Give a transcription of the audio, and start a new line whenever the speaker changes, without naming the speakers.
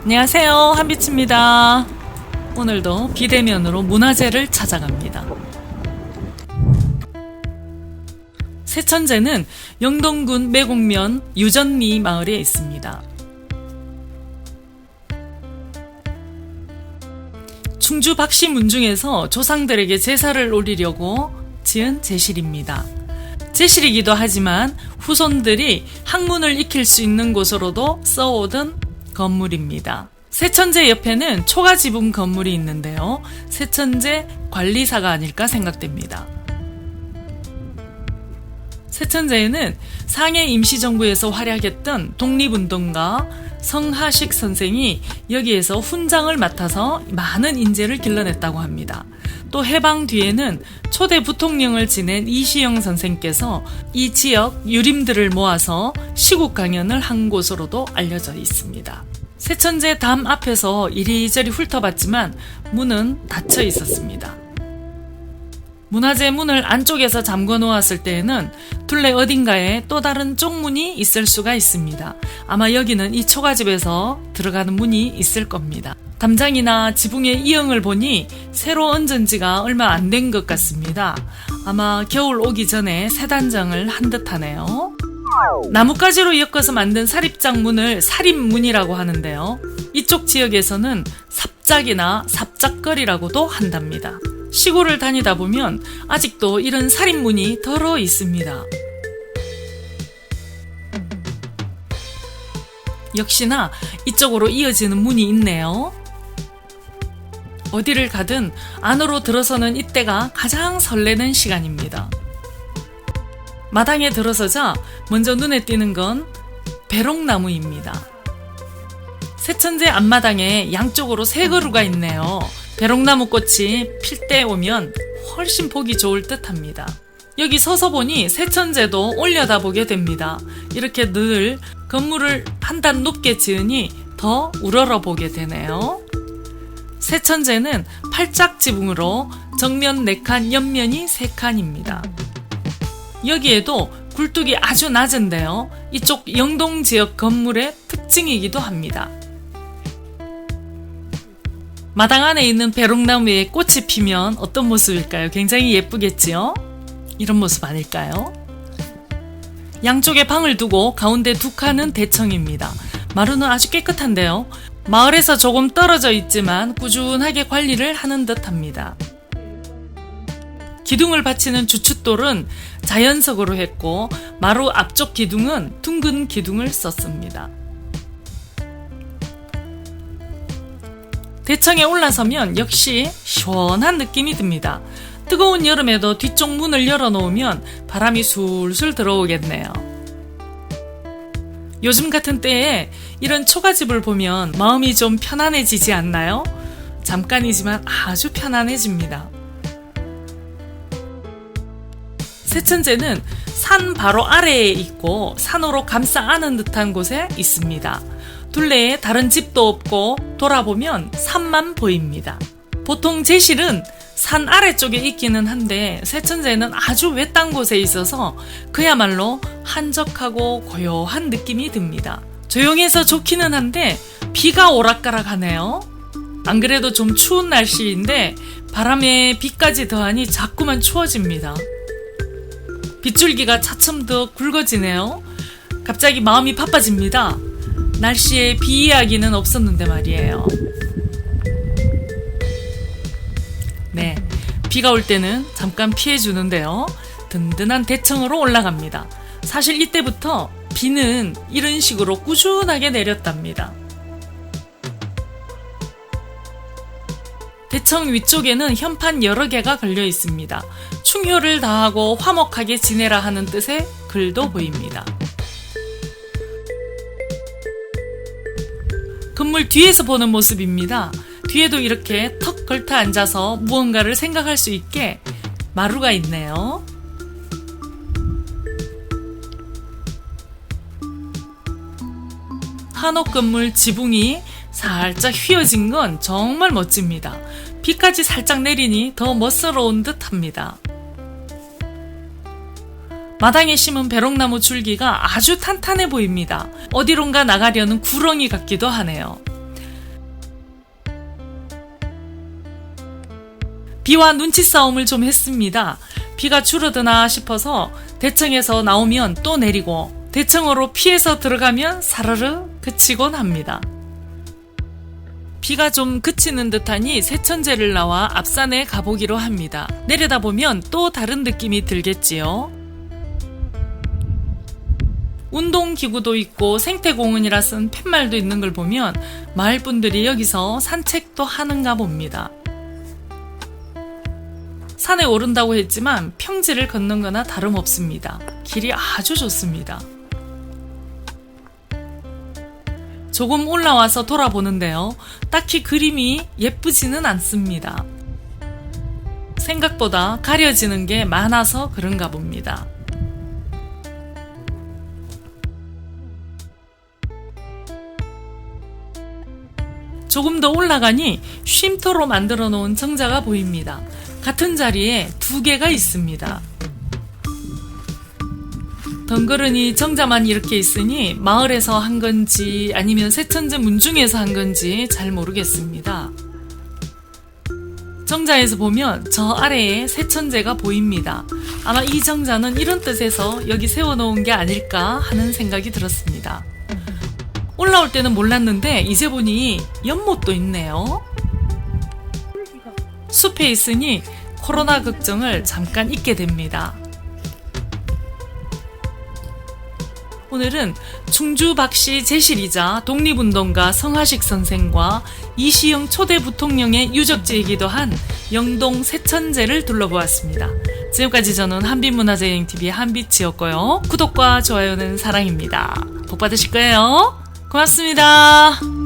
안녕하세요, 한빛입니다. 오늘도 비대면으로 문화재를 찾아갑니다. 세천제는 영동군 매곡면 유전리 마을에 있습니다. 충주 박씨문중에서 조상들에게 제사를 올리려고 지은 제실입니다. 제실이기도 하지만 후손들이 학문을 익힐 수 있는 곳으로도 써오던 건물입니다. 세천제 옆에는 초가지붕 건물이 있는데요. 세천제 관리사가 아닐까 생각됩니다. 세천제에는 상해 임시정부에서 활약했던 독립운동가 성하식 선생이 여기에서 훈장을 맡아서 많은 인재를 길러냈다고 합니다. 또 해방 뒤에는 초대 부통령을 지낸 이시영 선생께서 이 지역 유림들을 모아서 시국 강연을 한 곳으로도 알려져 있습니다. 세천제 담 앞에서 이리저리 훑어봤지만 문은 닫혀 있었습니다. 문화재 문을 안쪽에서 잠궈 놓았을 때에는 둘레 어딘가에 또 다른 쪽문이 있을 수가 있습니다. 아마 여기는 이 초가집에서 들어가는 문이 있을 겁니다. 담장이나 지붕의 이형을 보니 새로 얹은 지가 얼마 안 된 것 같습니다. 아마 겨울 오기 전에 새 단장을 한 듯하네요. 나뭇가지로 엮어서 만든 사립장 문을 사립문이라고 하는데요. 이쪽 지역에서는 삽작이나 삽작거리라고도 한답니다. 시골을 다니다 보면 아직도 이런 사립문이 덜어 있습니다. 역시나 이쪽으로 이어지는 문이 있네요. 어디를 가든 안으로 들어서는 이때가 가장 설레는 시간입니다. 마당에 들어서자 먼저 눈에 띄는 건 배롱나무입니다. 세천제 앞마당에 양쪽으로 세 그루가 있네요. 배롱나무 꽃이 필 때 오면 훨씬 보기 좋을 듯 합니다. 여기 서서 보니 세천제도 올려다보게 됩니다. 이렇게 늘 건물을 한 단 높게 지으니 더 우러러 보게 되네요. 세천제는 팔짝지붕으로 정면 4칸, 옆면이 3칸입니다. 여기에도 굴뚝이 아주 낮은데요. 이쪽 영동 지역 건물의 특징이기도 합니다. 마당 안에 있는 배롱나무에 꽃이 피면 어떤 모습일까요? 굉장히 예쁘겠지요? 이런 모습 아닐까요? 양쪽에 방을 두고 가운데 2칸은 대청입니다. 마루는 아주 깨끗한데요. 마을에서 조금 떨어져 있지만 꾸준하게 관리를 하는 듯 합니다. 기둥을 받치는 주춧돌은 자연석으로 했고 마루 앞쪽 기둥은 둥근 기둥을 썼습니다. 대청에 올라서면 역시 시원한 느낌이 듭니다. 뜨거운 여름에도 뒤쪽 문을 열어놓으면 바람이 술술 들어오겠네요. 요즘 같은 때에 이런 초가집을 보면 마음이 좀 편안해지지 않나요? 잠깐이지만 아주 편안해집니다. 세천제는 산 바로 아래에 있고 산으로 감싸 안은 듯한 곳에 있습니다. 둘레에 다른 집도 없고 돌아보면 산만 보입니다. 보통 제실은 산 아래쪽에 있기는 한데 세천제는 아주 외딴 곳에 있어서 그야말로 한적하고 고요한 느낌이 듭니다. 조용해서 좋기는 한데 비가 오락가락하네요. 안 그래도 좀 추운 날씨인데 바람에 비까지 더하니 자꾸만 추워집니다. 빗줄기가 차츰 더 굵어지네요. 갑자기 마음이 바빠집니다. 날씨에 비 이야기는 없었는데 말이에요. 네, 비가 올 때는 잠깐 피해주는데요. 든든한 대청으로 올라갑니다. 사실 이때부터 비는 이런 식으로 꾸준하게 내렸답니다. 대청 위쪽에는 현판 여러 개가 걸려 있습니다. 충효를 다하고 화목하게 지내라 하는 뜻의 글도 보입니다. 건물 뒤에서 보는 모습입니다. 뒤에도 이렇게 턱 걸터 앉아서 무언가를 생각할 수 있게 마루가 있네요. 한옥 건물 지붕이 살짝 휘어진 건 정말 멋집니다. 비까지 살짝 내리니 더 멋스러운 듯 합니다. 마당에 심은 벼롱나무 줄기가 아주 탄탄해 보입니다. 어디론가 나가려는 구렁이 같기도 하네요. 비와 눈치 싸움을 좀 했습니다. 비가 줄어드나 싶어서 대청에서 나오면 또 내리고 대청으로 피해서 들어가면 사르르 그치곤 합니다. 비가 좀 그치는 듯하니 세천제를 나와 앞산에 가보기로 합니다. 내려다보면 또 다른 느낌이 들겠지요. 운동기구도 있고 생태공원이라 쓴 팻말도 있는 걸 보면 마을 분들이 여기서 산책도 하는가 봅니다. 산에 오른다고 했지만 평지를 걷는 거나 다름없습니다. 길이 아주 좋습니다. 조금 올라와서 돌아보는데요. 딱히 그림이 예쁘지는 않습니다. 생각보다 가려지는 게 많아서 그런가 봅니다. 조금 더 올라가니 쉼터로 만들어 놓은 정자가 보입니다. 같은 자리에 두 개가 있습니다. 덩그러니 정자만 이렇게 있으니 마을에서 한 건지 아니면 세천제 문중에서 한 건지 잘 모르겠습니다. 정자에서 보면 저 아래에 세천제가 보입니다. 아마 이 정자는 이런 뜻에서 여기 세워놓은 게 아닐까 하는 생각이 들었습니다. 올라올 때는 몰랐는데 이제 보니 연못도 있네요. 숲에 있으니 코로나 걱정을 잠깐 잊게 됩니다. 오늘은 충주 박씨 제실이자 독립운동가 성하식 선생과 이시영 초대 부통령의 유적지이기도 한 영동 세천제를 둘러보았습니다. 지금까지 저는 한빛문화재여행TV의 한빛이었고요. 구독과 좋아요는 사랑입니다. 복 받으실 거예요. 고맙습니다.